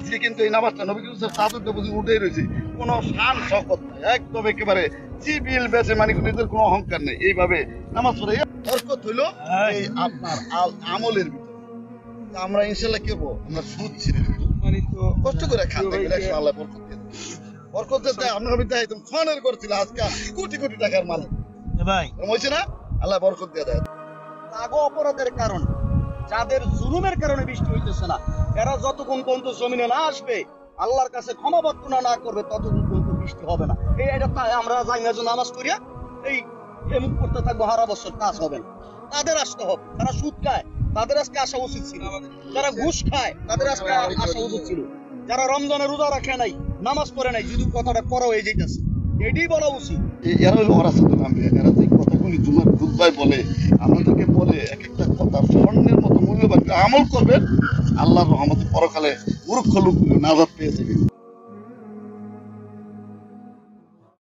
আজকে কিন্তু এই নামাজটা নবী করিম চাদরটা বুঝি উঠেই রয়েছে, কোনো শান শকত নাই, একদম একেবারে চিবিল বেঁচে, মানে নিজের কোনো অহংকার নেই। এইভাবে নামাজ পড়ে বরকত হইলো এই আপনার আমলের ভিতরে। আমরা ইনশাল্লাহ কি হবো, আমরা সুদ ছিঁড়ে দেবো, কষ্ট করে খান, আল্লাহ বরকত দিয়ে দেবে। বরকত দেয় আপনার আমি দেয় তুমি ফোনের করছিল আজকে কোটি কোটি টাকার মালিক ভাই হয়েছে না, আল্লাহ বরকত দিয়ে দেয়। আগো অপরাধের কারণে, যাদের জুলুমের কারণে বৃষ্টি হইতেছে না, এরা যতক্ষণ পর্যন্ত জমিনে না আসবে, আল্লাহর কাছে ক্ষমা প্রার্থনা না করবে, ততক্ষণ পর্যন্ত বৃষ্টি হবে না। এটা আমরা যাই না নামাজ করিয়া এই এমুক করতে থাকবো, সারা বছর কাজ হবে না। তাদের আসতে হবে, যারা সুদ খায় তাদের আজকে আসা উচিত ছিল, যারা ঘুষ খায় তাদের আজকে আসা উচিত ছিল, যারা রমজানে রোজা রাখে নাই, নামাজ পড়ে নাই, যদি কথাটা করা হয়ে যেতেছে, এটাই বলা উচিত। এরা হলো অরাজক নামে, এরা যে কথাগুলি জুমার খুতবায় বলে, আমাদেরকে বলে এক একটা কথা স্বর্ণের মতো মূল্যবান, আমল করবেন, আল্লাহর রহমতে পরকালে মূর্খ লোকগুলো নাজাত পেয়ে যাবে।